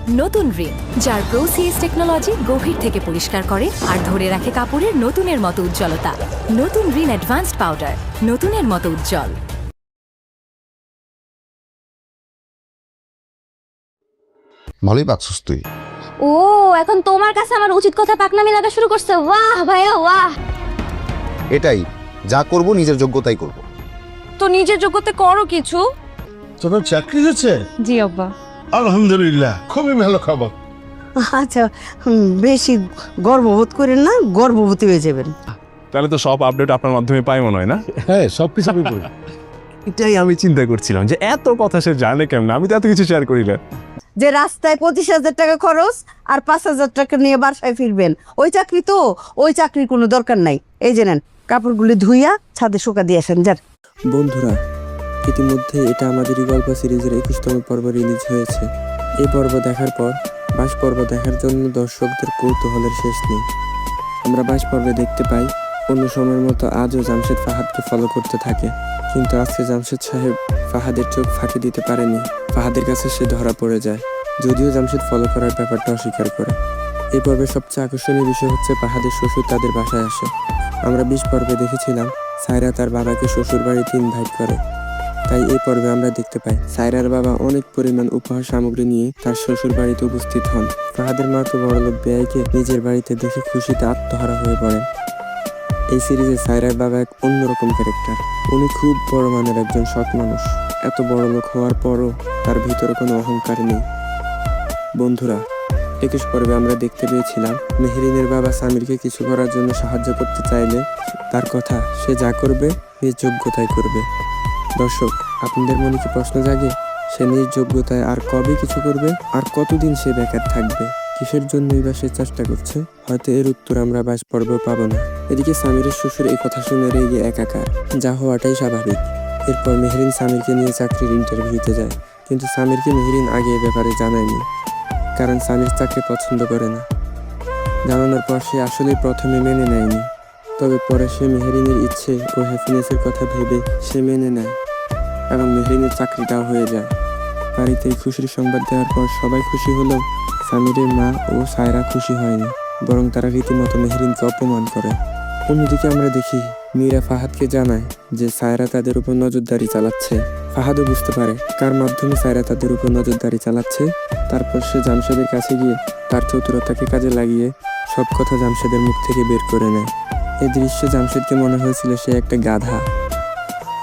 নতুন রিন, যার প্রোসিএস টেকনোলজি গভীর থেকে পরিষ্কার করে আর ধরে রাখে কাপড়ের নতুনের মতো উজ্জ্বলতা। নতুন রিন অ্যাডভান্সড পাউডার, নতুনের মতো উজ্জ্বল। ভালোই পাকছিস তুই। ও এখন তোমার কাছে আমার উচিত কথা পাকনামি লাগা শুরু করছে। বাহ ভাইয়া বাহ। এটাই যা করব নিজের যোগ্যতাই করব। তো নিজের যোগ্যতে করো কিছু। তোমার চাকরি হয়েছে? জি আব্বা। আলহামদুলিল্লাহ, খুবই ভালো খবর। আচ্ছা, বেশি গর্ববোধ করেন না, গর্ভবতী হয়ে যাবেন। তাহলে তো সব আপডেট আপনার মাধ্যমে পাই মনে হয় না? হ্যাঁ, সবকিছু আমি করি। এটাই আমি চিন্তা করছিলাম যে এত কথা সে জানে কেমন, আমি তো এত কিছু শেয়ার করি না। যে রাস্তায় 25,000 টাকা খরচ আর 5,000 টাকা নিয়ে বাসায় ফিরবেন, ওই চাকরি তো, ওই চাকরির কোনো দরকার নাই। এই যে নেন, কাপড়গুলি ধুইয়া ছাদে শুকা দিয়ে আসেন। যান বন্ধুরা, ইতিমধ্যে এটা আমাদের গল্প সিরিজের 21তম পর্ব রিলিজ হয়েছে। এই পর্ব দেখার পর 22 পর্ব দেখার জন্য দর্শকদের কৌতূহলের শেষ নেই। আমরা 22 পর্বে দেখতে পাই অন্য সময়ের মতো আজও জামশেদ ফাহাদকে ফলো করতে থাকে, কিন্তু আজকে জামশেদ সাহেব ফাহাদের চোখ ফাঁকি দিতে পারেনি। ফাহাদের কাছে সে ধরা পড়ে যায়, যদিও জামশেদ ফলো করার ব্যাপারটা অস্বীকার করে। এই পর্বের সবচেয়ে আকর্ষণীয় বিষয় হচ্ছে ফাহাদের শ্বশুর তাদের বাসায় আসে। আমরা 20 পর্বে দেখেছিলাম সায়রা তার বাবাকে শ্বশুর বাড়িতে ইনভাইট করে, তাই এই পর্বে আমরা দেখতে পাই সায়রার বাবা অনেক পরিমাণ উপহার সামগ্রী নিয়ে তার শ্বশুর বাড়িতে উপস্থিত হন। ফাহাদের মা তো বড়লোক বেয়াইকে নিজের বাড়িতে দেখে খুশিতে আত্মহারা হয়ে পড়েন। এই সিরিজে সায়রার বাবা এক অন্যরকম ক্যারেক্টার। উনি খুব বড় মানের একজন সৎ মানুষ। এত বড় লোক হওয়ার পরও তার ভিতরে কোনো অহংকার নেই। বন্ধুরা, 21 পর্বে আমরা দেখতে পেয়েছিলাম মেহরিনের বাবা সামিরকে কিছু করার জন্য সাহায্য করতে চাইলে তার কথা সে যা করবে নিজ যোগ্যতায় করবে। দর্শক, আপনাদের মনে কি প্রশ্ন জাগে সে নিজ যোগ্যতায় আর কবে কিছু করবে, আর কতদিন সে বেকার থাকবে, কিসের জন্যই বা সে চেষ্টা করছে? হয়তো এর উত্তর আমরা 22 পর্বে পাবো না। এদিকে সামিরের শ্বশুর এই কথা শুনে রেগে একাকার, যা হওয়াটাই স্বাভাবিক। এরপর মেহরিন সামিরকে নিয়ে চাকরির ইন্টারভিউতে যায়, কিন্তু সামিরকে মেহরিন আগে এ ব্যাপারে জানায়নি, কারণ সামির চাকরি পছন্দ করে না। জানানোর পর সে আসলে প্রথমে মেনে নেয়নি, তবে পরে সে মেহরিনের ইচ্ছে ও হ্যাপিনেসের কথা ভেবে সে মেনে নেয় এবং মেহরিনের চাকরিটাও হয়ে যায়। বাড়িতে এই খুশির সংবাদ দেওয়ার পর সবাই খুশি হলেও সামিরের মা ও সায়রা খুশি হয়নি, বরং তারা রীতিমতো মেহরিনকে অপমান করে। অন্যদিকে আমরা দেখি মীরা ফাহাদকে জানায় যে সায়রা তাদের উপর নজরদারি চালাচ্ছে। ফাহাদও বুঝতে পারে কার মাধ্যমে সায়রা তাদের উপর নজরদারি চালাচ্ছে। তারপর সে জামশেদের কাছে গিয়ে তার চতুরতাকে কাজে লাগিয়ে সব কথা জামশেদের মুখ থেকে বের করে নেয়। এই দৃশ্যে জামশেদকে মনে হয়েছিল সে একটা গাধা।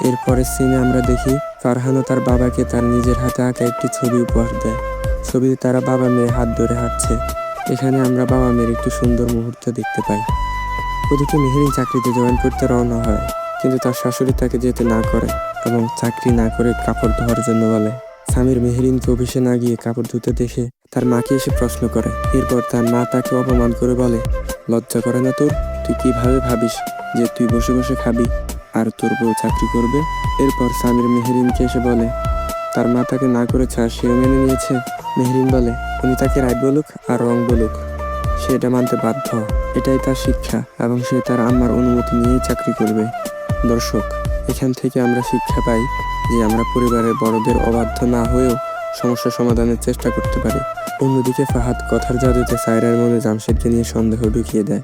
এরপরের সিনে আমরা দেখি ফারহানও তার বাবাকে তার নিজের হাতে আঁকা একটি ছবি উপহার দেয়। ছবিতে তারা বাবা মেয়ে হাত ধরে হাঁটছে। এখানে আমরা বাবা মেয়ের একটু সুন্দর মুহূর্ত দেখতে পাই। ওদিকে মেহরিন চাকরিতে জয়েন করতে রওনা হয়, কিন্তু তার শাশুড়ি তাকে যেতে না করে এবং চাকরি না করে কাপড় ধোয়ার জন্য বলে। সামির মেহরিনকে অফিসে না গিয়ে কাপড় ধুতে দেখে তার মাকে এসে প্রশ্ন করে। এরপর তার মা তাকে অপমান করে বলে, লজ্জা করে না তোর? তুই কিভাবে ভাবিস যে তুই বসে বসে খাবি আর তোর বউ চাকরি করবে? এরপর সামির মেহরিনকে এসে বলে তার মা তাকে না করেছে আর সেও মেনে নিয়েছে। মেহরিন বলে উনি তাকে রাইট বলুক আর রং বলুক, সে এটা মানতে বাধ্য। এটাই তার শিক্ষা এবং সে তার আম্মার অনুমতি নিয়েই চাকরি করবে। দর্শক, এখান থেকে আমরা শিক্ষা পাই যে আমরা পরিবারের বড়দের অবাধ্য না হয়েও সমস্যা সমাধানের চেষ্টা করতে পারি। অন্যদিকে ফাহাদ কথার জাদুতে সায়রার মনে জামশেদকে নিয়ে সন্দেহ ঢুকিয়ে দেয়।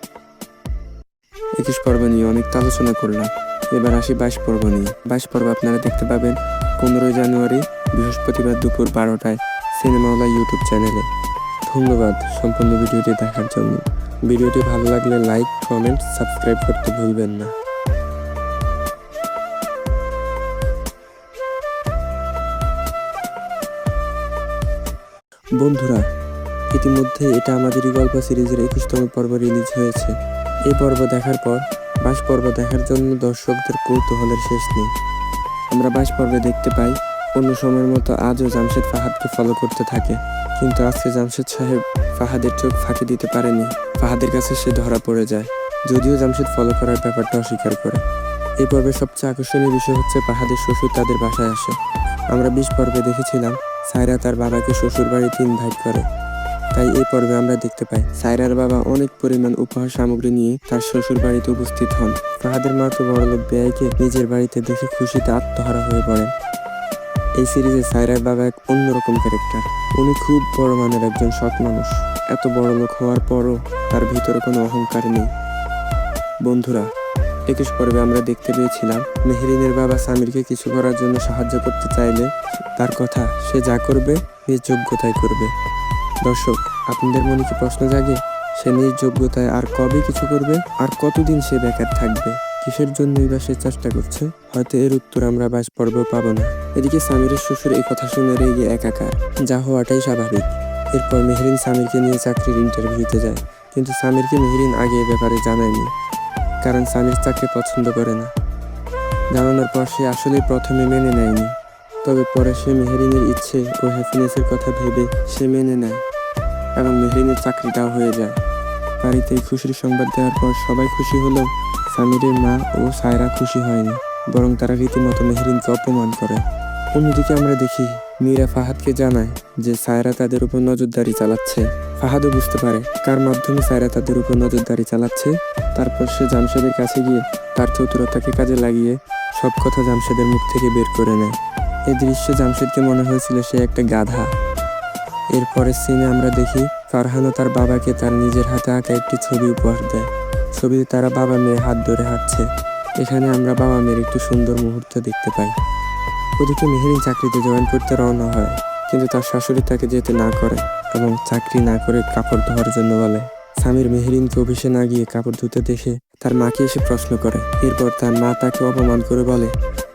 21 পর্ব নিয়ে অনেক আলোচনা করলাম, এবার আসি 22 পর্ব নিয়ে। 22 পর্ব আপনারা দেখতে পাবেন 15 জানুয়ারি বৃহস্পতিবার দুপুর 12টায় সিনেমাওয়ালা ইউটিউব চ্যানেলে। ধন্যবাদ সম্পূর্ণ ভিডিওটি দেখার জন্য। ভিডিওটি ভালো লাগলে লাইক, কমেন্ট, সাবস্ক্রাইব করতে ভুলবেন না। বন্ধুরা, ইতিমধ্যে এটা আমাদের গল্প সিরিজের 21তম পর্ব রিলিজ হয়েছে। এই পর্ব দেখার পর 22 পর্ব দেখার জন্য দর্শকদের কৌতূহলের শেষ নেই। আমরা 22 পর্বে দেখতে পাই অন্য সময়ের মতো আজও জামশেদ ফাহাদকে ফলো করতে থাকে, কিন্তু আজকে জামশেদ সাহেব ফাহাদের চোখ ফাঁকি দিতে পারেনি। ফাহাদের কাছে সে ধরা পড়ে যায়, যদিও জামশেদ ফলো করার ব্যাপারটা অস্বীকার করে। এই পর্বের সবচেয়ে আকর্ষণীয় বিষয় হচ্ছে ফাহাদের শ্বশুর তাদের বাসায় আসে। আমরা 20 পর্বে দেখেছিলাম সায়রা তার বাবাকে শ্বশুর বাড়িতে ইনভাইট করে, তাই এই পর্বে আমরা দেখতে পাই সায়রার বাবা অনেক পরিমাণ উপহার সামগ্রী নিয়ে তার শ্বশুর বাড়িতে উপস্থিত হন। ফাহাদের মা তো বড়লোক বেয়াইকে নিজের বাড়িতে দেখে খুশিতে আত্মহারা হয়ে পড়েন। এই সিরিজে সায়রার বাবা এক অন্যরকম ক্যারেক্টার। উনি খুব বড় মানের একজন সৎ মানুষ। এত বড় লোক হওয়ার পরও তার ভিতরে কোনো অহংকার নেই। বন্ধুরা, 21 পর্বে আমরা দেখতে পেয়েছিলাম মেহরিনের বাবা সামিরকে কিছু করার জন্য সাহায্য করতে চাইলে তার কথা সে যা করবে নিজ যোগ্যতায় করবে। দর্শক, আপনাদের মনে কি প্রশ্ন জাগে সে নিজ যোগ্যতায় আর কবে কিছু করবে, আর কতদিন সে বেকার থাকবে? কিসের জন্যই বা সে চেষ্টা করছে? হয়তো এর উত্তর আমরা 22 পর্ব পাবো না। এদিকে সামিরের শ্বশুর এই কথা শুনে রেগে একাকার, যা হওয়াটাই স্বাভাবিক। এরপর মেহরিন সামিরকে নিয়ে চাকরির ইন্টারভিউতে যায়, কিন্তু সামিরকে মেহরিন আগে এ ব্যাপারে জানায়নি, কারণ সামির চাকরি পছন্দ করে না। জানানোর পর সে আসলে প্রথমে মেনে নেয়নি, তবে পরে সে মেহরিনের ইচ্ছে ও হ্যাপিনেসের কথা ভেবে সে মেনে নেয় এবং মেহরিনের চাকরিটাও হয়ে যায়। বাড়িতে এই খুশির সংবাদ দেওয়ার পর সবাই খুশি হলেও সামিরের মা ও সায়রা খুশি হয়নি, বরং তারা রীতিমতো মেহরিনকে অপমান করে। অন্যদিকে আমরা দেখি মীরা ফাহাদকে জানায় যে সায়রা তাদের উপর নজরদারি চালাচ্ছে। ফাহাদও বুঝতে পারে কার মাধ্যমে সায়রা তাদের উপর নজরদারি চালাচ্ছে। তারপর সে জামশেদের কাছে গিয়ে তার চতুরতাকে কাজে লাগিয়ে সব কথা জামশেদের মুখ থেকে বের করে নেয়। এই দৃশ্যে জামশেদকে মনে হয়েছিল সে একটা গাধা। এরপরের সিনে আমরা দেখি ফারহানও তার বাবাকে তার নিজের হাতে আঁকা একটি ছবি উপহার দেয়। ছবিতে তারা বাবা মেয়ে হাত ধরে হাঁটছে। এখানে আমরা বাবা মেয়ের একটু সুন্দর মুহূর্ত দেখতে পাই। ওদিকে মেহরিন চাকরিতে জয়েন করতে রওনা হয়, কিন্তু তার শাশুড়ি তাকে যেতে না করে এবং চাকরি না করে কাপড় ধোয়ার জন্য বলে। সামির মেহরিনকে অফিসে না গিয়ে কাপড় ধুতে দেখে তার মাকে এসে প্রশ্ন করে। এরপর তার মা তাকে অপমান করে বলে,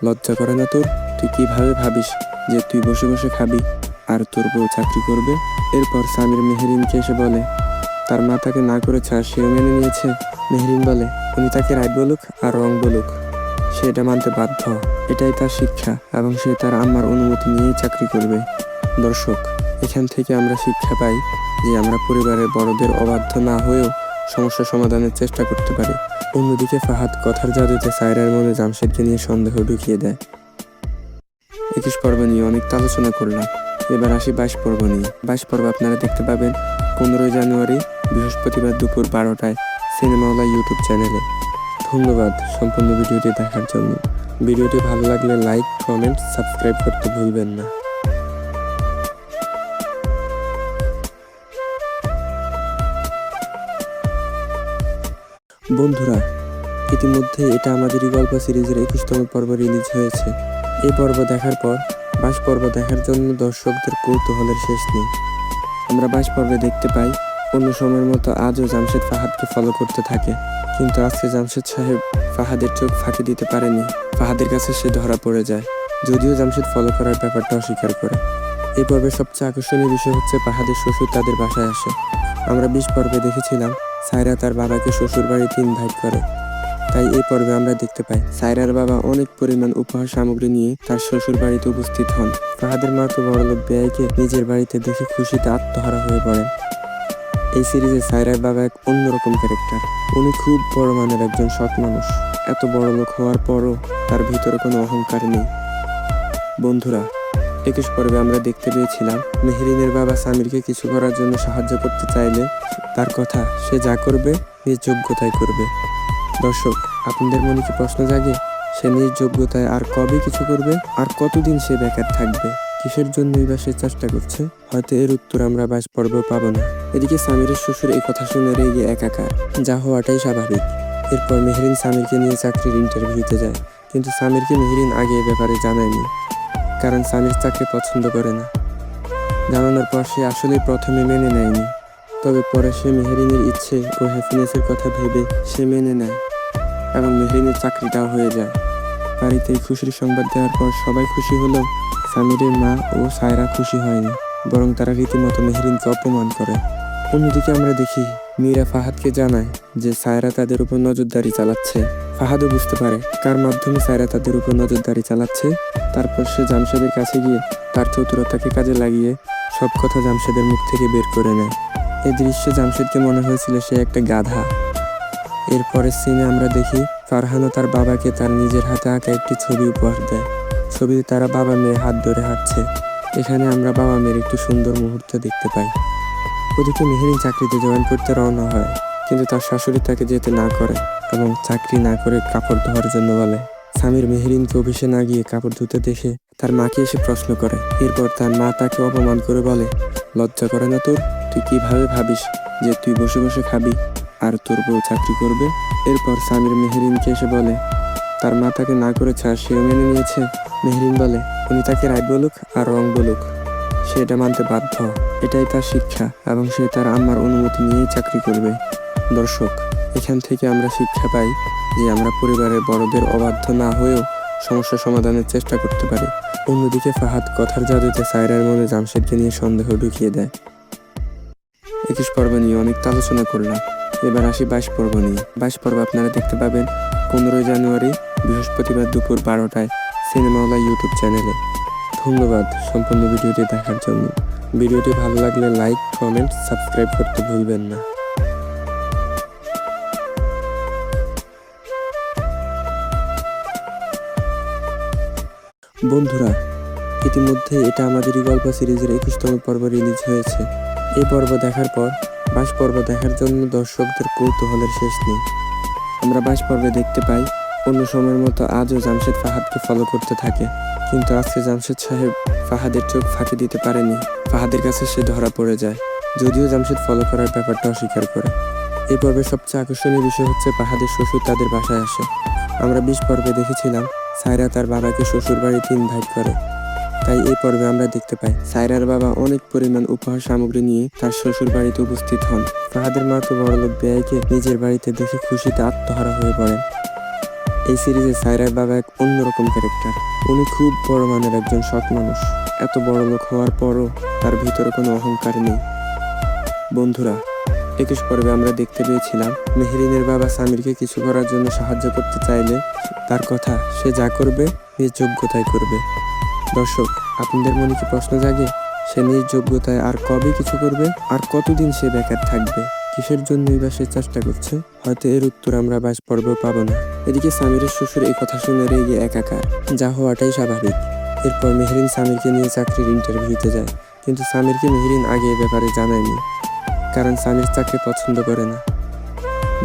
লজ্জা করে না তোর? তুই কিভাবে ভাবিস যে তুই বসে বসে খাবি আর তোর বউ চাকরি করবে? এরপর সামির মেহরিনকে এসে বলে তার মা তাকে না করেছে আর সেও মেনে নিয়েছে। মেহরিন বলে উনি তাকে রাইট বলুক আর রং বলুক, সে এটা মানতে বাধ্য। এটাই তার শিক্ষা এবং সে তার আম্মার অনুমতি নিয়েই চাকরি করবে। দর্শক, এখান থেকে আমরা শিক্ষা পাই যে আমরা পরিবারের বড়দের অবাধ্য না হয়েও সমস্যা সমাধানের চেষ্টা করতে পারি। অন্যদিকে ফাহাদ কথার জাদুতে সায়রার মনে জামশেদকে নিয়ে সন্দেহ ঢুকিয়ে দেয়। 21 পর্ব নিয়ে অনেক আলোচনা করলাম, এবার আসি 22 পর্ব নিয়ে। 22 পর্ব আপনারা দেখতে পাবেন 15 জানুয়ারি বৃহস্পতিবার দুপুর 12টায় সিনেমাওয়ালা ইউটিউব চ্যানেলে। ধন্যবাদ সম্পূর্ণ ভিডিওটি দেখার জন্য। ভিডিওটি ভালো লাগলে লাইক, কমেন্ট, সাবস্ক্রাইব করতে ভুলবেন না। বন্ধুরা, ইতিমধ্যে এটা আমাদেরই গল্প সিরিজের 21তম পর্ব রিলিজ হয়েছে। এই পর্ব দেখার পর 22 পর্ব দেখার জন্য দর্শকদের কৌতূহলের শেষ নেই। আমরা 22 পর্বে দেখতে পাই অন্য সময়ের মতো আজও জামশেদ ফাহাদকে ফলো করতে থাকে, কিন্তু আজকে জামশেদ সাহেব ফাহাদের চোখ ফাঁকি দিতে পারেনি। ফাহাদের কাছে সে ধরা পড়ে যায়, যদিও জামশেদ ফলো করার ব্যাপারটা অস্বীকার করে। এই পর্বের সবচেয়ে আকর্ষণীয় বিষয় হচ্ছে ফাহাদের শ্বশুর তাদের বাসায় আসে। আমরা 20 পর্বে দেখেছিলাম সায়রা তার বাবাকে শ্বশুর বাড়িতে ইনভাইট করে, তাই এই পর্বে আমরা দেখতে পাই সায়রার বাবা অনেক পরিমাণ উপহার সামগ্রী নিয়ে তার শ্বশুর বাড়িতে উপস্থিত হন। ফাহাদের মা তো বড়লোক বেয়াইকে নিজের বাড়িতে দেখে খুশিতে আত্মহারা হয়ে পড়েন। এই সিরিজে সায়রার বাবা এক অন্যরকম ক্যারেক্টার। উনি খুব বড় মানের একজন সৎ মানুষ। এত বড় লোক হওয়ার পরও তার ভিতরে কোনো অহংকার নেই। বন্ধুরা, 21 পর্বে আমরা দেখতে পেয়েছিলাম মেহরিনের বাবা সামিরকে কিছু করার জন্য সাহায্য করতে চাইলে তার কথা সে যা করবে নিজ যোগ্যতায় করবে। দর্শক, আপনাদের মনে কি প্রশ্ন জাগে সে নিজ যোগ্যতায় আর কবে কিছু করবে, আর কতদিন সে বেকার থাকবে? কিসের জন্যই বা সে চেষ্টা করছে? হয়তো এর উত্তর আমরা 22 পর্ব পাবো না। এদিকে সামিরের শ্বশুর এই কথা শুনে রেগে একাকার, যা হওয়াটাই স্বাভাবিক। এরপর মেহরিন সামিরকে নিয়ে চাকরির ইন্টারভিউতে যায়, কিন্তু সামিরকে মেহরিন আগে এ ব্যাপারে জানায়নি, কারণ সামির চাকরি পছন্দ করে না। জানানোর পর সে আসলে প্রথমে মেনে নেয়নি, তবে পরে সে মেহরিনের ইচ্ছে ও হ্যাপিনেসের কথা ভেবে সে মেনে নেয় এবং মেহরিনের চাকরিটাও হয়ে যায়। বাড়িতে এই খুশির সংবাদ দেওয়ার পর সবাই খুশি হলেও সামিরের মা ও সায়রা খুশি হয়নি, বরং তারা রীতিমতো মেহরিনকে অপমান করে। অন্যদিকে আমরা দেখি মীরা ফাহাদকে জানায় যে সায়রা তাদের উপর নজরদারি চালাচ্ছে। ফাহাদও বুঝতে পারে কার মাধ্যমে সায়রা তাদের উপর নজরদারি চালাচ্ছে। তারপর সে জামশেদের কাছে গিয়ে তার চতুরতাকে কাজে লাগিয়ে সব কথা জামশেদের মুখ থেকে বের করে নেয়। এই দৃশ্যে জামশেদকে মনে হয়েছিল সে একটা গাধা। এরপরের সিনে আমরা দেখি ফারহানও তার বাবাকে তার নিজের হাতে আঁকা একটি ছবি উপহার দেয়। ছবিতে তারা বাবা মেয়ে হাত ধরে হাঁটছে। এখানে আমরা বাবা মেয়ের একটু সুন্দর মুহূর্ত দেখতে পাই। ওদিকে মেহরিন চাকরিতে জয়েন করতে রওনা হয়, কিন্তু তার শাশুড়ি তাকে যেতে না করে এবং চাকরি না করে কাপড় ধোয়ার জন্য বলে। সামির মেহেরিনকে অফিসে না গিয়ে কাপড় ধুতে দেখে তার মাকে এসে প্রশ্ন করে। এরপর তার মা তাকে অপমান করে বলে, লজ্জা করে না তোর? তুই কিভাবে ভাবিস যে তুই বসে বসে খাবি আর তোর বউ চাকরি করবে? এরপর সামির মেহেরিনকে এসে বলে তার মা তাকে না করেছে আর সেও মেনে নিয়েছে। মেহেরিন বলে উনি তাকে রাইট বলুক আর রং বলুক, সে এটা মানতে বাধ্য। এটাই তার শিক্ষা এবং সে তার আম্মার অনুমতি নিয়েই চাকরি করবে। দর্শক, এখান থেকে আমরা শিক্ষা পাই যে আমরা পরিবারের বড়দের অবাধ্য না হয়েও সমস্যা সমাধানের চেষ্টা করতে পারি। অন্যদিকে ফাহাদ কথার জাদুতে সায়রার মনে জামশেদকে নিয়ে সন্দেহ ঢুকিয়ে দেয়। 21 পর্ব নিয়ে অনেক আলোচনা করলাম, এবার আসি 22 পর্ব নিয়ে। 22 পর্ব আপনারা দেখতে পাবেন 15 জানুয়ারি বৃহস্পতিবার দুপুর 12টায় সিনেমাওয়ালা ইউটিউব চ্যানেলে। ধন্যবাদ সম্পূর্ণ ভিডিওটি দেখার জন্য। ভিডিওটি ভালো লাগলে লাইক, কমেন্ট, সাবস্ক্রাইব করতে ভুলবেন না। বন্ধুরা, ইতিমধ্যে এটা আমাদেরই গল্প সিরিজের 21তম পর্ব রিলিজ হয়েছে। এই পর্ব দেখার পর 22 পর্ব দেখার জন্য দর্শকদের কৌতূহলের শেষ নেই। আমরা 22 পর্বে দেখতে পাই অন্য সময়ের মতো আজও জামশেদ ফাহাদকে ফলো করতে থাকে, কিন্তু আজকে জামশেদ সাহেব ফাহাদের চোখ ফাঁকি দিতে পারেনি। ফাহাদের কাছে সে ধরা পড়ে যায়, যদিও জামশেদ ফলো করার ব্যাপারটা অস্বীকার করে। এই পর্বের সবচেয়ে আকর্ষণীয় বিষয় হচ্ছে ফাহাদের শ্বশুর তাদের বাসায় আসে। আমরা 20 পর্বে দেখেছিলাম সায়রা তার বাবাকে শ্বশুর বাড়িতে ইনভাইট করে, তাই এই পর্বে আমরা দেখতে পাই সায়রার বাবা অনেক পরিমাণ উপহার সামগ্রী নিয়ে তার শ্বশুর বাড়িতে উপস্থিত হন। ফাহাদের মা তো বড়লোক বেয়াইকে নিজের বাড়িতে দেখে খুশিতে আত্মহারা হয়ে পড়েন। এই সিরিজে সায়রার বাবা এক অন্যরকম ক্যারেক্টার। উনি খুব বড় মানের একজন সৎ মানুষ। এত বড় লোক হওয়ার পরও তার ভিতরে কোনো অহংকার নেই। বন্ধুরা, 21 পর্বে আমরা দেখতে পেয়েছিলাম মেহেরিনের বাবা সামিরকে কিছু করার জন্য সাহায্য করতে চাইলে তার কথা সে যা করবে নিজ যোগ্যতায় করবে। দর্শক, আপনাদের মনে কি প্রশ্ন জাগে সে নিজ যোগ্যতায় আর কবে কিছু করবে? আর কতদিন সে বেকার থাকবে? কিসের জন্যই বা সে চেষ্টা করছে? হয়তো এর উত্তর আমরা 22 পর্ব পাবো না। এদিকে সামিরের শ্বশুর এই কথা শুনে রেগে একাকার, যা হওয়াটাই স্বাভাবিক। এরপর মেহেরিন সামিরকে নিয়ে চাকরির ইন্টারভিউতে যায়, কিন্তু সামিরকে মেহেরিন আগে এ ব্যাপারে জানায়নি, কারণ সামির চাকরি পছন্দ করে না।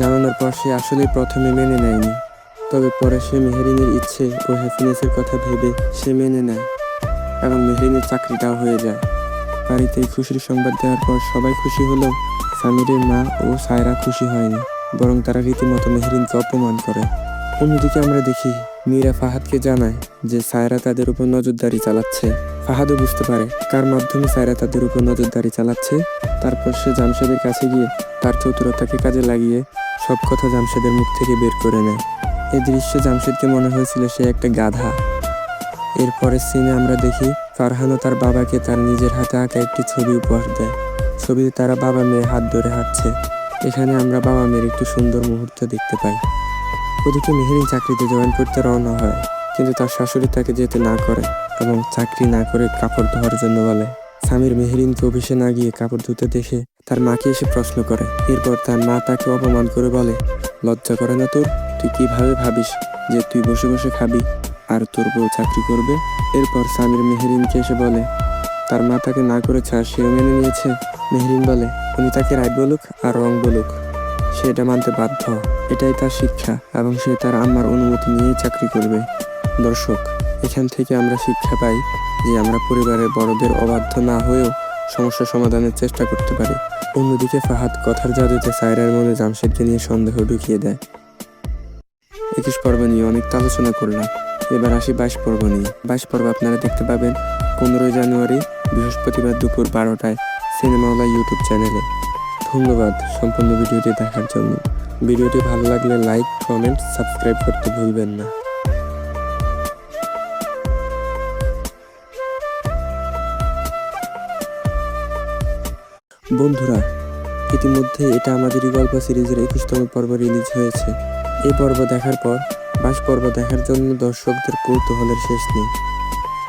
জানানোর পর সে আসলে প্রথমে মেনে নেয়নি, তবে পরে সে মেহেরিনের ইচ্ছে ও হ্যাপিনেসের কথা ভেবে সে মেনে নেয় এবং মেহেরিনের চাকরিটাও হয়ে যায়। বাড়িতে এই খুশির সংবাদ দেওয়ার পর সবাই খুশি হলেও সামিরের মা ও সায়রা খুশি হয়নি, বরং তারা রীতিমতো মেহেরিনকে অপমান করে। অন্যদিকে আমরা দেখি মীরা ফাহাদকে জানায় যে সায়রা তাদের উপর নজরদারি চালাচ্ছে। ফাহাদও বুঝতে পারে কার মাধ্যমে সায়রা তাদের উপর নজরদারি চালাচ্ছে। তারপর সে জামশেদের কাছে গিয়ে তার চতুরতাকে কাজে লাগিয়ে সব কথা জামশেদের মুখ থেকে বের করে নেয়। এই দৃশ্যে জামশেদকে মনে হয়েছিল সে একটা গাধা। এরপরের সিনে আমরা দেখি ফারহানও তার বাবাকে তার নিজের হাতে আঁকা একটি ছবি উপহার দেয়। ছবিতে তারা বাবা মেয়ে হাত ধরে হাঁটছে। এখানে আমরা বাবা মেয়ের একটু সুন্দর মুহূর্ত দেখতে পাই। ওদিকে মেহেরিন চাকরিতে জয়েন করতে রওনা হয়, কিন্তু তার শাশুড়ি তাকে যেতে না করে এবং চাকরি না করে কাপড় ধোয়ার জন্য বলে। সামির মেহেরিনকে অফিসে না গিয়ে কাপড় ধুতে দেখে তার মাকে এসে প্রশ্ন করে। এরপর তার মা তাকে অপমান করে বলে, লজ্জা করে না তোর? তুই কিভাবে ভাবিস যে তুই বসে বসে খাবি আর তোর বউ চাকরি করবে? এরপর সামির মেহেরিনকে এসে বলে তার মা তাকে না করেছে আর সেও মেনে নিয়েছে। মেহেরিন বলে উনি তাকে রাইট বলুক আর রং বলুক, সে এটা মানতে বাধ্য। এটাই তার শিক্ষা এবং সে তার আম্মার অনুমতি নিয়েই চাকরি করবে। দর্শক, এখান থেকে আমরা শিক্ষা পাই যে আমরা পরিবারের বড়দের অবাধ্য না হয়েও সমস্যা সমাধানের চেষ্টা করতে পারি। অন্যদিকে ফাহাদ কথার জাদুতে সায়রার মনে জামশেদকে নিয়ে সন্দেহ ঢুকিয়ে দেয়। 21 পর্ব নিয়ে অনেক আলোচনা করলাম, এবার আসি 22 পর্ব নিয়ে। 22 পর্ব আপনারা দেখতে পাবেন 15 জানুয়ারি বৃহস্পতিবার দুপুর 12টায় সিনেমাওয়ালা ইউটিউব চ্যানেলে। ধন্যবাদ সম্পূর্ণ ভিডিওটি দেখার জন্য। ভিডিওটি ভালো লাগলে লাইক, কমেন্ট, সাবস্ক্রাইব করতে ভুলবেন না। বন্ধুরা, ইতিমধ্যে এটা আমাদেরই গল্প সিরিজের 21তম পর্ব রিলিজ হয়েছে। এই পর্ব দেখার পর 22 পর্ব দেখার জন্য দর্শকদের কৌতূহলের শেষ নেই।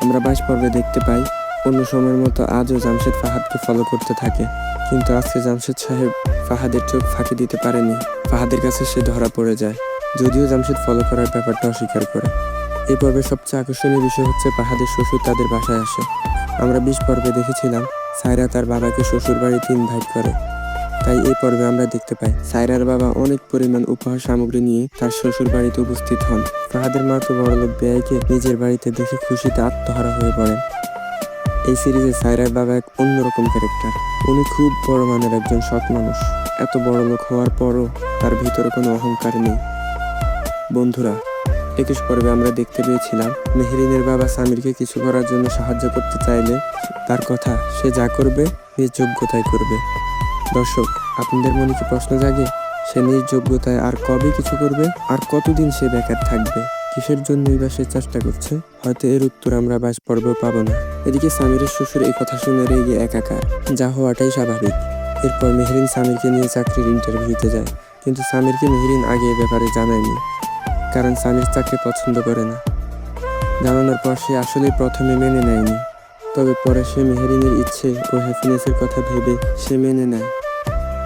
আমরা 22 পর্বে দেখতে পাই অন্য সময়ের মতো আজও জামশেদ ফাহাদকে ফলো করতে থাকে, কিন্তু আজকে জামশেদ সাহেব ফাহাদের চোখ ফাঁকি দিতে পারেনি। ফাহাদের কাছে সে ধরা পড়ে যায়, যদিও জামশেদ ফলো করার ব্যাপারটা অস্বীকার করে। এই পর্বের সবচেয়ে আকর্ষণীয় বিষয় হচ্ছে ফাহাদের শ্বশুর তাদের বাসায় আসে। আমরা 20 পর্বে দেখেছিলাম সায়রা তার বাবাকে শ্বশুর বাড়িতে ইনভাইট করে, তাই এই পর্বে আমরা দেখতে পাই সায়রার বাবা অনেক পরিমাণ উপহার সামগ্রী নিয়ে তার শ্বশুর বাড়িতে উপস্থিত হন। ফাহাদের মা তো বড়লোক বেয়াইকে নিজের বাড়িতে দেখে খুশিতে আত্মহারা হয়ে পড়েন। এই সিরিজে সায়রার বাবা এক অন্যরকম ক্যারেক্টার। উনি খুব বড় মানের একজন সৎ মানুষ। এত বড় লোক হওয়ার পরও তার ভিতরে কোনো অহংকার নেই। বন্ধুরা, 21 পর্বে আমরা দেখতে পেয়েছিলাম মেহরিনের বাবা সামিরকে কিছু করার জন্য সাহায্য করতে চাইলে তার কথা সে যা করবে নিজ যোগ্যতায় করবে। দর্শক, আপনাদের মনে কি প্রশ্ন জাগে সে নিজ যোগ্যতায় আর কবে কিছু করবে, আর কতদিন সে বেকার থাকবে, কিসের জন্যই বা সে চেষ্টা করছে? হয়তো এর উত্তর আমরা 22 পর্বেও পাবো না। এদিকে সামিরের শ্বশুর এই কথা শুনে রেগে একাকার, যা হওয়াটাই স্বাভাবিক। এরপর মেহরিন সামিরকে নিয়ে চাকরির ইন্টারভিউতে যায়, কিন্তু সামিরকে মেহরিন আগে এ ব্যাপারে জানায়নি, কারণ সামির চাকরি পছন্দ করে না। জানানোর পর সে আসলে প্রথমে মেনে নেয়নি, তবে পরে সে মেহরিনের ইচ্ছে ও হ্যাপিনেসের কথা ভেবে সে মেনে নেয়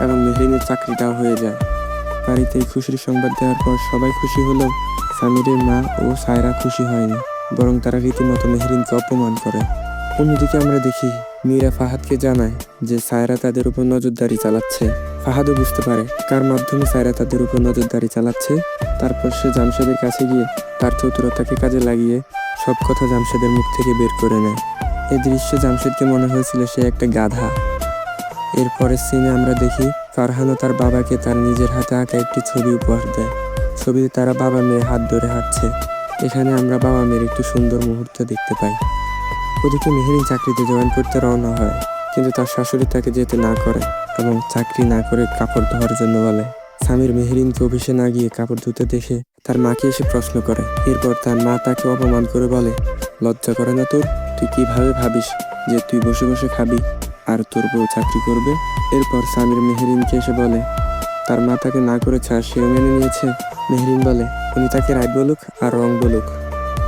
এবং মেহরিনের চাকরিটাও হয়ে যায়। বাড়িতে এই খুশির সংবাদ দেওয়ার পর সবাই খুশি হলেও সামিরের মা ও সায়রা খুশি হয়নি, বরং তারা রীতিমতো মেহরিনকে অপমান করে। অন্যদিকে আমরা দেখি মীরা ফাহাদকে জানায় যে সায়রা তাদের উপর নজরদারি চালাচ্ছে। ফাহাদও বুঝতে পারে কার মাধ্যমে সায়রা তাদের উপর নজরদারি চালাচ্ছে। তারপর সে জামশেদের কাছে গিয়ে তার চতুরতাকে কাজে লাগিয়ে সব কথা জামশেদের মুখ থেকে বের করে নেয়। এই দৃশ্যে জামশেদকে মনে হয়েছিল সে একটা গাধা। এরপরের সিনে আমরা দেখি ফারহানও তার বাবাকে তার নিজের হাতে আঁকা একটি ছবি উপহার দেয়। ছবিতে তারা বাবা মেয়ে হাত ধরে হাঁটছে। এখানে আমরা বাবা মেয়ের একটু সুন্দর মুহূর্ত দেখতে পাই। ওদিকে মেহরিন চাকরিতে জয়েন করতে রওনা হয়, কিন্তু তার শাশুড়ি তাকে যেতে না করে এবং চাকরি না করে কাপড় ধোয়ার জন্য বলে। সামির মেহরিনকে অফিসে না গিয়ে কাপড় ধুতে দেখে তার মাকে এসে প্রশ্ন করে। এরপর তার মা তাকে অপমান করে বলে, লজ্জা করে না তোর? তুই কিভাবে ভাবিস যে তুই বসে বসে খাবি আর তোর বউ চাকরি করবে? এরপর সামির মেহরিনকে এসে বলে তার মা তাকে না করেছে আর সেও মেনে নিয়েছে। মেহরিন বলে উনি তাকে রাইট বলুক আর রং বলুক,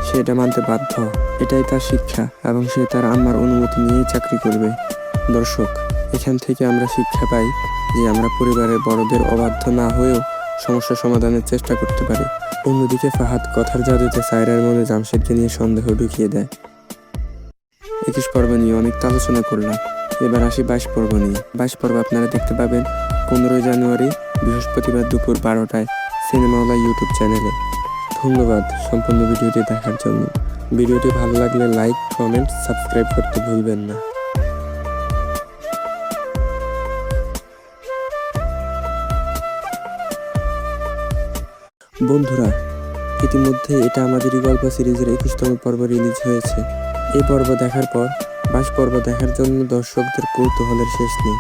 সে এটা মানতে বাধ্য। এটাই তার শিক্ষা এবং সে তার আম্মার অনুমতি নিয়েই চাকরি করবে। দর্শক, এখান থেকে আমরা শিক্ষা পাই যে আমরা পরিবারের বড়দের অবাধ্য না হয়েও সমস্যা সমাধানের চেষ্টা করতে পারি। অন্যদিকে ফাহাদ কথার জাদুতে সায়রার মনে জামশেদকে নিয়ে সন্দেহ ঢুকিয়ে দেয়। 21 পর্ব নিয়ে অনেক আলোচনা করলাম, এবার আসি 22 পর্ব নিয়ে। 22 পর্ব আপনারা দেখতে পাবেন 15 জানুয়ারি বৃহস্পতিবার দুপুর 12টায় সিনেমাওয়ালা ইউটিউব চ্যানেলে। ধন্যবাদ সম্পূর্ণ ভিডিওটি দেখার জন্য। ভিডিওটি ভালো লাগলে লাইক, কমেন্ট, সাবস্ক্রাইব করতে ভুলবেন না। বন্ধুরা, ইতিমধ্যে এটা আমাদেরই গল্প সিরিজের 21তম পর্ব রিলিজ হয়েছে। এই পর্ব দেখার পর 22 পর্ব দেখার জন্য দর্শকদের কৌতূহলের শেষ নেই।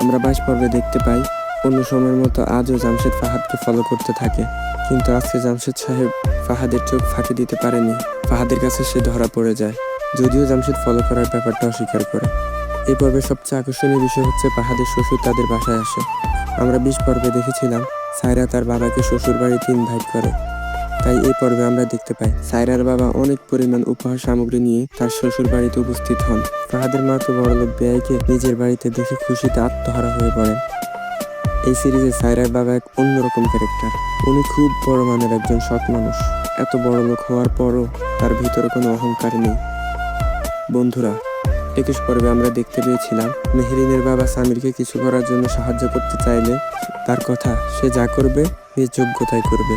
আমরা 22 পর্বে দেখতে পাই অন্য সময়ের মতো আজও জামশেদ ফাহাদকে ফলো করতে থাকে, কিন্তু আজকে জামশেদ সাহেব ফাহাদের চোখ ফাঁকি দিতে পারেনি। ফাহাদের কাছে সে ধরা পড়ে যায়, যদিও জামশেদ ফলো করার ব্যাপারটা অস্বীকার করে। এই পর্বের সবচেয়ে আকর্ষণীয় বিষয় হচ্ছে ফাহাদের শ্বশুর তাদের বাসায় আসে। আমরা 20 পর্বে দেখেছিলাম সায়রা তার বাবাকে শ্বশুর বাড়িতে ইনভাইট করে, তাই এই পর্বে আমরা দেখতে পাই সায়রার বাবা অনেক পরিমাণ উপহার সামগ্রী নিয়ে তার শ্বশুর বাড়িতে উপস্থিত হন। ফাহাদের মা তো বড়লোক বেয়াইকে নিজের বাড়িতে দেখে খুশিতে আত্মহারা হয়ে পড়েন। এই সিরিজে সায়রার বাবা এক অন্যরকম ক্যারেক্টার। উনি খুব বড় মানের একজন সৎ মানুষ। এত বড় লোক হওয়ার পরও তার ভিতরে কোনো অহংকার নেই। বন্ধুরা, 21 পর্বে আমরা দেখতে পেয়েছিলাম মেহরিনের বাবা সামিরকে কিছু করার জন্য সাহায্য করতে চাইলে তার কথা সে যা করবে নিজ যোগ্যতায় করবে।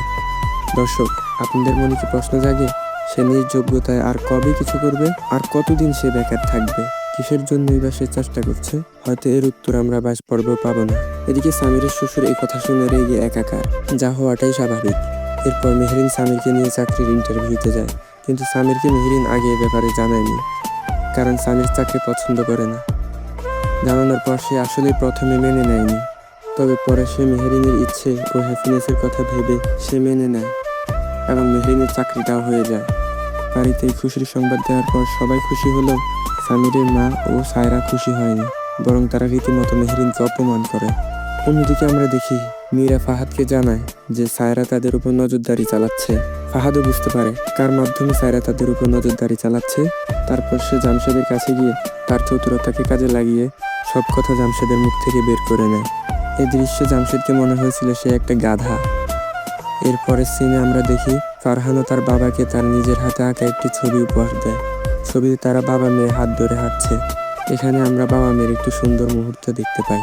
দর্শক, আপনাদের মনে কি প্রশ্ন জাগে সে নিজ যোগ্যতায় আর কবে কিছু করবে, আর কতদিন সে বেকার থাকবে, কিসের জন্যই বা সে চেষ্টা করছে? হয়তো এর উত্তর আমরা 22 পর্বেও পাবো না। এদিকে সামিরের শ্বশুর এই কথা শুনে রেগে একাকার, যা হওয়াটাই স্বাভাবিক। এরপর মেহরিন সামিরকে নিয়ে চাকরির ইন্টারভিউতে যায়, কিন্তু সামিরকে মেহরিন আগে এ ব্যাপারে জানায়নি, কারণ সামির চাকরি পছন্দ করে না। জানানোর পর সে আসলে প্রথমে মেনে নেয়নি, তবে পরে সে মেহরিনের ইচ্ছে ও হ্যাপিনেসের কথা ভেবে সে মেনে নেয় এবং মেহরিনের চাকরিটাও হয়ে যায়। বাড়িতে এই খুশির সংবাদ দেওয়ার পর সবাই খুশি হলেও সামিরের মা ও সায়রা খুশি হয়নি, বরং তারা রীতিমতো মেহরিনকে অপমান করে। অন্যদিকে আমরা দেখি মীরা ফাহাদকে জানায় যে সায়রা তাদের উপর নজরদারি চালাচ্ছে। ফাহাদও বুঝতে পারে কার মাধ্যমে সায়রা তাদের উপর নজরদারি চালাচ্ছে। তারপর সে জামশেদের কাছে গিয়ে তার চতুরতাকে কাজে লাগিয়ে সব কথা জামশেদের মুখ থেকে বের করে নেয়। এই দৃশ্যে জামশেদকে মনে হয়েছিল সে একটা গাধা। এরপরের সিনে আমরা দেখি ফারহানও তার বাবাকে তার নিজের হাতে আঁকা একটি ছবি উপহার দেয়। ছবিতে তারা বাবা মেয়ে হাত ধরে হাঁটছে। এখানে আমরা বাবা মেয়ের একটু সুন্দর মুহূর্ত দেখতে পাই।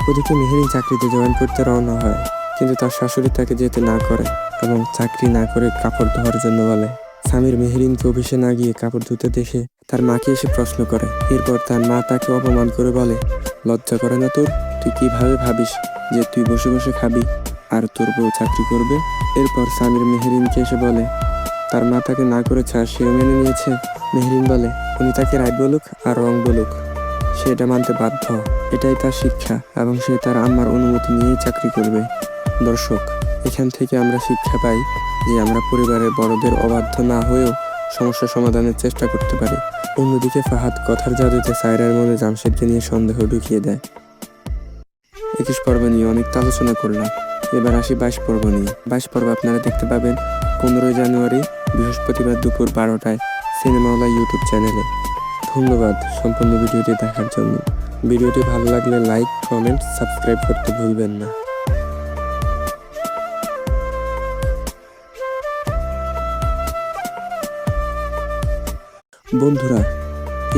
ওদিকে মেহেরিন চাকরিতে জয়েন করতে রওনা হয়, কিন্তু তার শাশুড়ি তাকে যেতে না করে এবং চাকরি না করে কাপড় ধোয়ার জন্য বলে। স্বামীর মেহেরিনকে অফিসে না গিয়ে কাপড় ধুতে দেখে তার মাকে এসে প্রশ্ন করে। এরপর তার মা তাকে অপমান করে বলে, লজ্জা করে না তোর? তুই কিভাবে ভাবিস যে তুই বসে বসে খাবি আর তোর বউ চাকরি করবে? এরপর স্বামীর মেহেরিনকে এসে বলে তার মা তাকে না করেছে আর সেও মেনে নিয়েছে। মেহেরিন বলে উনি তাকে রাইট বলুক আর রং বলুক, সে এটা মানতে বাধ্য। এটাই তার শিক্ষা এবং সে তার আম্মার অনুমতি নিয়েই চাকরি করবে। দর্শক, এখান থেকে আমরা শিক্ষা পাই যে আমরা পরিবারের বড়দের অবাধ্য না হয়েও সমস্যা সমাধানের চেষ্টা করতে পারি। অন্যদিকে ফাহাদ কথার জাদুতে সায়রার মনে জামশেদকে নিয়ে সন্দেহ ঢুকিয়ে দেয়। 21 পর্ব নিয়ে অনেক আলোচনা করলাম, এবার আসি 22 পর্ব নিয়ে। 22 পর্ব আপনারা দেখতে পাবেন 15 জানুয়ারি বৃহস্পতিবার দুপুর 12টায় সিনেমাওয়ালা ইউটিউব চ্যানেলে। ধন্যবাদ সম্পূর্ণ ভিডিওটি দেখার জন্য। ভিডিওটি ভালো লাগলে লাইক, কমেন্ট, সাবস্ক্রাইব করতে ভুলবেন না। বন্ধুরা,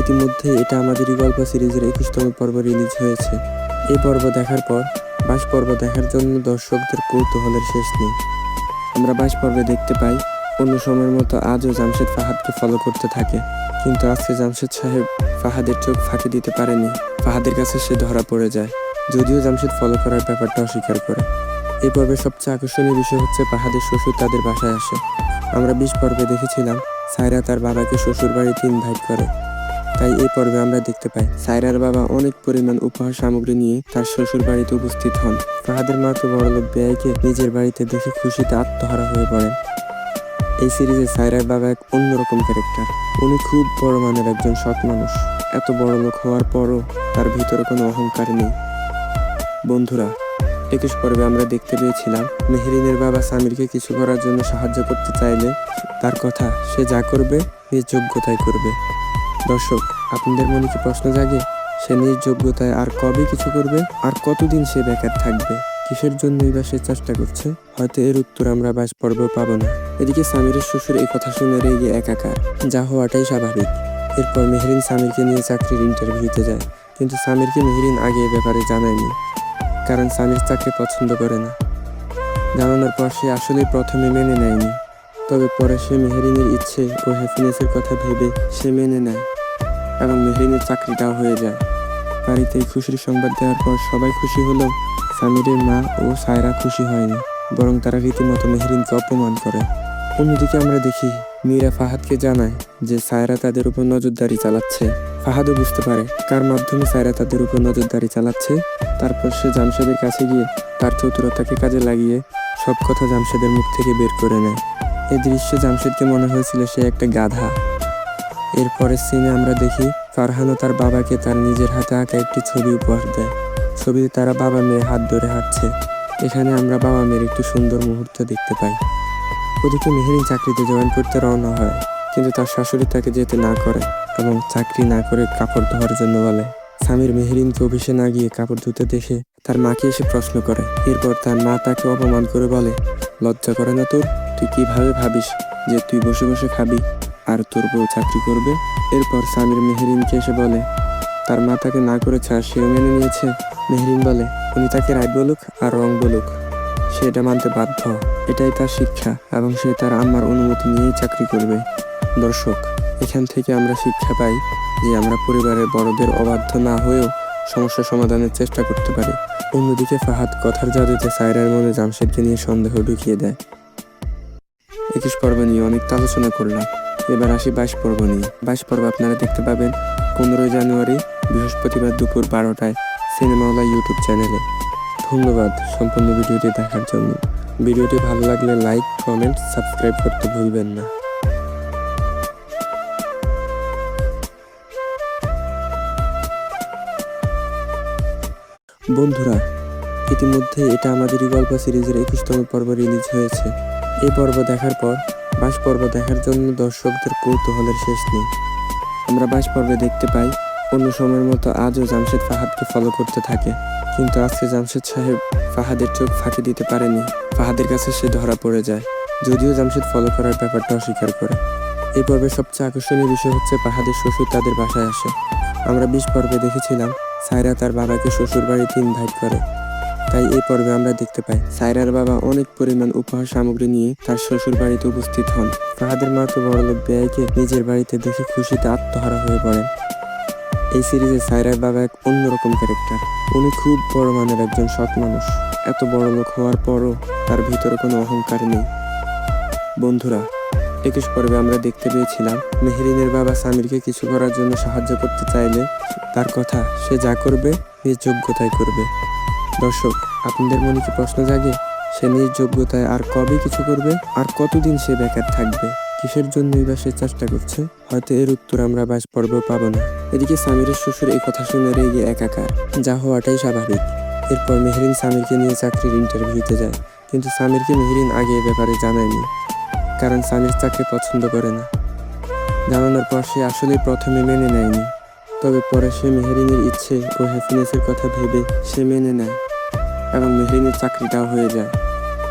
ইতিমধ্যে এটা আমাদেরই গল্প সিরিজের 21তম পর্ব রিলিজ হয়েছে। এই পর্ব দেখার পর 22 পর্ব দেখার জন্য দর্শকদের কৌতূহলের শেষ নেই। আমরা 22 পর্বে দেখতে পাই অন্য সময়ের মতো আজও জামশেদ ফাহাদকে ফলো করতে থাকে, কিন্তু আজকে জামশেদ সাহেব ফাহাদের চোখ ফাঁকি দিতে পারেনি। ফাহাদের কাছে সে ধরা পড়ে যায়, যদিও জামশেদ ফলো করার ব্যাপারটা অস্বীকার করে। এই পর্বের সবচেয়ে আকর্ষণীয় বিষয় হচ্ছে ফাহাদের শ্বশুর তাদের বাসায় আসে। আমরা 20 পর্বে দেখেছিলাম সায়রা তার বাবাকে শ্বশুর বাড়িতে ইনভাইট করে, তাই এই পর্বে আমরা দেখতে পাই সায়রার বাবা অনেক পরিমাণ উপহার সামগ্রী নিয়ে তার শ্বশুর বাড়িতে উপস্থিত হন। ফাহাদের মা তো বড়লোক বেয়াইকে নিজের বাড়িতে দেখে খুশিতে আত্মহারা হয়ে পড়েন। এই সিরিজে সায়রার বাবা এক অন্যরকম ক্যারেক্টার। উনি খুব বড় মানের একজন সৎ মানুষ। এত বড় লোক হওয়ার পরও তার ভিতরে কোনো অহংকার নেই। বন্ধুরা, 21 পর্বে আমরা দেখতে পেয়েছিলাম মেহেরিনের বাবা সামিরকে কিছু করার জন্য সাহায্য করতে চাইলে তার কথা সে যা করবে নিজ যোগ্যতায় করবে। দর্শক, আপনাদের মনে কি প্রশ্ন জাগে সে নিজ যোগ্যতায় আর কবে কিছু করবে? আর কতদিন সে বেকার থাকবে? কিসের জন্যই বা সে চেষ্টা করছে? হয়তো এর উত্তর আমরা 22 পর্বেও পাবো না। এদিকে সামিরের শ্বশুর এই কথা শুনে রেগে একাকার, যা হওয়াটাই স্বাভাবিক। এরপর মেহেরিন সামিরকে নিয়ে চাকরির ইন্টারভিউতে যায়, কিন্তু সামিরকে মেহেরিন আগে এ ব্যাপারে জানায়নি, কারণ সামির চাকরি পছন্দ করে না। জানানোর পর সে আসলেই প্রথমে মেনে নেয়নি, তবে পরে সে মেহেরিনের ইচ্ছে ও হ্যাপিনেসের কথা ভেবে সে মেনে নেয় এবং মেহেরিনের চাকরিটাও হয়ে যায়। বাড়িতে এই খুশির সংবাদ দেওয়ার পর সবাই খুশি হলেও সামিরের মা ও সায়রা খুশি হয়নি, বরং তারা রীতিমতো মেহেরিনকে অপমান করে। অন্যদিকে আমরা দেখি মীরা ফাহাদকে জানায় যে সায়রা তাদের উপর নজরদারি চালাচ্ছে। ফাহাদও বুঝতে পারে কার মাধ্যমে সায়রা তাদের উপর নজরদারি চালাচ্ছে। তারপর সে জামশেদের কাছে গিয়ে তার চতুরতাকে কাজে লাগিয়ে সব কথা জামশেদের মুখ থেকে বের করে নেয়। এই দৃশ্যে জামশেদকে মনে হয়েছিল সে একটা গাধা। এরপরের সিনে আমরা দেখি ফারহানও তার বাবাকে তার নিজের হাতে আঁকা একটি ছবি উপহার দেয়। ছবিতে তারা বাবা মেয়ে হাত ধরে হাঁটছে। এখানে আমরা বাবা মেয়ের একটু সুন্দর মুহূর্ত দেখতে পাই। ওদিকে মেহেরিন চাকরিতে জয়েন করতে রওনা হয়, কিন্তু তার শাশুড়ি তাকে যেতে না করে এবং চাকরি না করে কাপড় ধোয়ার জন্য বলে। স্বামীর মেহেরিনকে অফিসে না গিয়ে কাপড় ধুতে দেখে তার মাকে এসে প্রশ্ন করে। এরপর তার মা তাকে অপমান করে বলে, লজ্জা করে না তোর? তুই কিভাবে ভাবিস যে তুই বসে বসে খাবি আর তোর বউ চাকরি করবে? এরপর স্বামীর মেহেরিনকে এসে বলে তার মা তাকে না করেছে আর সেও মেনে নিয়েছে। মেহেরিন বলে উনি তাকে রাইট বলুক আর রং বলুক, সে এটা মানতে বাধ্য। এটাই তার শিক্ষা এবং সে তার আম্মার অনুমতি নিয়েই চাকরি করবে। দর্শক, এখান থেকে আমরা শিক্ষা পাই যে আমরা পরিবারের বড়দের অবাধ্য না হয়েও সমস্যা সমাধানের চেষ্টা করতে পারি। অন্যদিকে ফাহাদ কথার জাদুতে সায়রার মনে জামশেদকে নিয়ে সন্দেহ ঢুকিয়ে দেয়। 21 পর্ব নিয়ে অনেক আলোচনা করলাম, এবার আসি 22 পর্ব নিয়ে। 22 পর্ব আপনারা দেখতে পাবেন 15 জানুয়ারি বৃহস্পতিবার দুপুর 12টায় সিনেমাওয়ালা ইউটিউব চ্যানেলে। ধন্যবাদ সম্পূর্ণ ভিডিওটি দেখার জন্য। ভিডিওটি ভালো লাগলে লাইক, কমেন্ট, সাবস্ক্রাইব করতে ভুলবেন না। বন্ধুরা, ইতিমধ্যে এটা আমাদেরই গল্প সিরিজের 21তম পর্ব রিলিজ হয়েছে। এই পর্ব দেখার পর 22 পর্ব দেখার জন্য দর্শকদের কৌতূহলের শেষ নেই। আমরা 22 পর্বে দেখতে পাই অন্য সময়ের মতো আজও জামশেদ ফাহাদকে ফলো করতে থাকে, কিন্তু আজকে জামশেদ সাহেব ফাহাদের চোখ ফাঁকি দিতে পারেনি। ফাহাদের কাছে সে ধরা পড়ে যায়, যদিও জামশেদ ফলো করার ব্যাপারটা অস্বীকার করে। এই পর্বের সবচেয়ে আকর্ষণীয় বিষয় হচ্ছে ফাহাদের শ্বশুর তাদের বাসায় আসে। আমরা 20 পর্বে দেখেছিলাম সায়রা তার বাবাকে শ্বশুর বাড়িতে ইনভাইট করে। তাই এই পর্বে আমরা দেখতে পাই সায়রার বাবা অনেক পরিমাণ উপহার সামগ্রী নিয়ে তার শ্বশুর বাড়িতে উপস্থিত হন। ফাহাদের মা তো বড়লোক বেয়াইকে নিজের বাড়িতে দেখে খুশিতে আত্মহারা হয়ে পড়েন। এই সিরিজে সায়রার বাবা এক অন্যরকম ক্যারেক্টার। উনি খুব বড় মানের একজন সৎ মানুষ। এত বড় লোক হওয়ার পরও তার ভিতরে কোনো অহংকার নেই। বন্ধুরা, 21 পর্বে আমরা দেখতে পেয়েছিলাম মেহরিনের বাবা সামিরকে কিছু করার জন্য সাহায্য করতে চাইলে তার কথা সে যা করবে নিজ যোগ্যতায় করবে। দর্শক, আপনাদের মনে কি প্রশ্ন জাগে সে নিজ যোগ্যতায় আর কবে কিছু করবে, আর কতদিন সে বেকার থাকবে, কিসের জন্যই বা সে চেষ্টা করছে? হয়তো এর উত্তর আমরা 22 পর্বে পাবো না। এদিকে সামিরের শ্বশুর এই কথা শুনে রেগে একাকার, যা হওয়াটাই স্বাভাবিক। এরপর মেহরিন সামিরকে নিয়ে চাকরির ইন্টারভিউতে যায়, কিন্তু সামিরকে মেহরিন আগে এ ব্যাপারে জানায়নি, কারণ সামির চাকরি পছন্দ করে না। জানানোর পর সে আসলে প্রথমে মেনে নেয়নি, তবে পরে সে মেহরিনের ইচ্ছে ও হ্যাপিনেসের কথা ভেবে সে মেনে নেয় এবং মেহরিনের চাকরিটাও হয়ে যায়।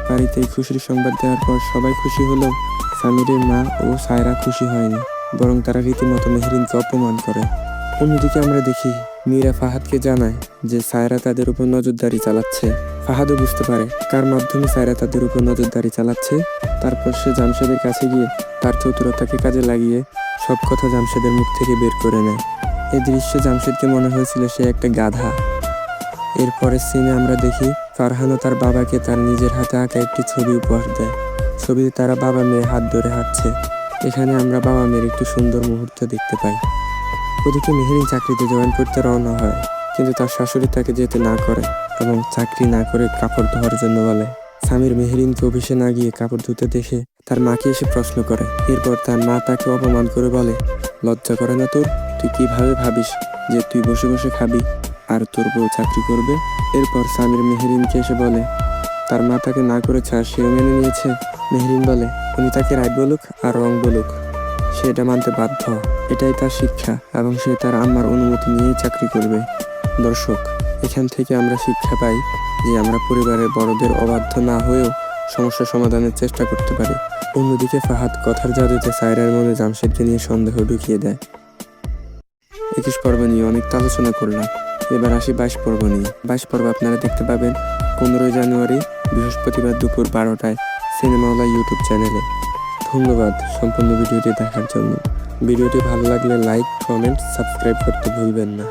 বাড়িতে এই খুশির সংবাদ দেওয়ার পর সবাই খুশি হলেও সামিরের মা ও সায়রা খুশি হয়নি, বরং তারা রীতিমতো মেহরিনকে অপমান করে। অন্যদিকে আমরা দেখি মীরা ফাহাদকে জানায় যে সায়রা তাদের উপর নজরদারি চালাচ্ছে। ফাহাদও বুঝতে পারে কার মাধ্যমে সায়রা তাদের উপর নজরদারি চালাচ্ছে। তারপর সে জামশেদের কাছে গিয়ে তার চতুরতাকে কাজে লাগিয়ে সব কথা জামশেদের মুখ থেকে বের করে নেয়। এই দৃশ্যে জামশেদকে মনে হয়েছিল সে একটা গাধা। এরপরের সিনে আমরা দেখি ফারহানও তার বাবাকে তার নিজের হাতে আঁকা একটি ছবি উপহার দেয়। ছবিতে তারা বাবা মেয়ে হাত ধরে হাঁটছে। এখানে আমরা বাবা মেয়ের একটু সুন্দর মুহূর্ত দেখতে পাই। ওদিকে মেহরিন চাকরিতে জয়েন করতে রওনা হয়, কিন্তু তার শাশুড়ি তাকে যেতে না করে এবং চাকরি না করে কাপড় ধোয়ার জন্য বলে। সামির মেহরিনকে অফিসে না গিয়ে কাপড় ধুতে দেখে তার মাকে এসে প্রশ্ন করে। এরপর তার মা তাকে অপমান করে বলে, লজ্জা করে না তোর? তুই কিভাবে ভাবিস যে তুই বসে বসে খাবি আর তোর বউ চাকরি করবে? এরপর সামির মেহরিনকে এসে বলে তার মা তাকে না করেছে আর সেও মেনে নিয়েছে। মেহরিন বলে উনি তাকে রাইট বলুক আর রং বলুক, সে এটা মানতে বাধ্য। এটাই তার শিক্ষা এবং সে তার আম্মার অনুমতি নিয়েই চাকরি করবে। দর্শক, এখান থেকে আমরা শিক্ষা পাই যে আমরা পরিবারের বড়দের অবাধ্য না হয়েও সমস্যা সমাধানের চেষ্টা করতে পারি। অন্যদিকে ফাহাদ কথার জাদুতে সায়রার মনে জামশেদকে নিয়ে সন্দেহ ঢুকিয়ে দেয়। 21 পর্ব নিয়ে অনেক আলোচনা করলাম, এবার আসি 22 পর্ব নিয়ে। 22 পর্ব আপনারা দেখতে পাবেন 15 জানুয়ারি বৃহস্পতিবার দুপুর 12টায় সিনেমাওয়ালা ইউটিউব চ্যানেলে। ধন্যবাদ সম্পূর্ণ ভিডিওটি দেখার জন্য। ভিডিওটি ভালো লাগলে লাইক, কমেন্ট, সাবস্ক্রাইব করতে ভুলবেন না।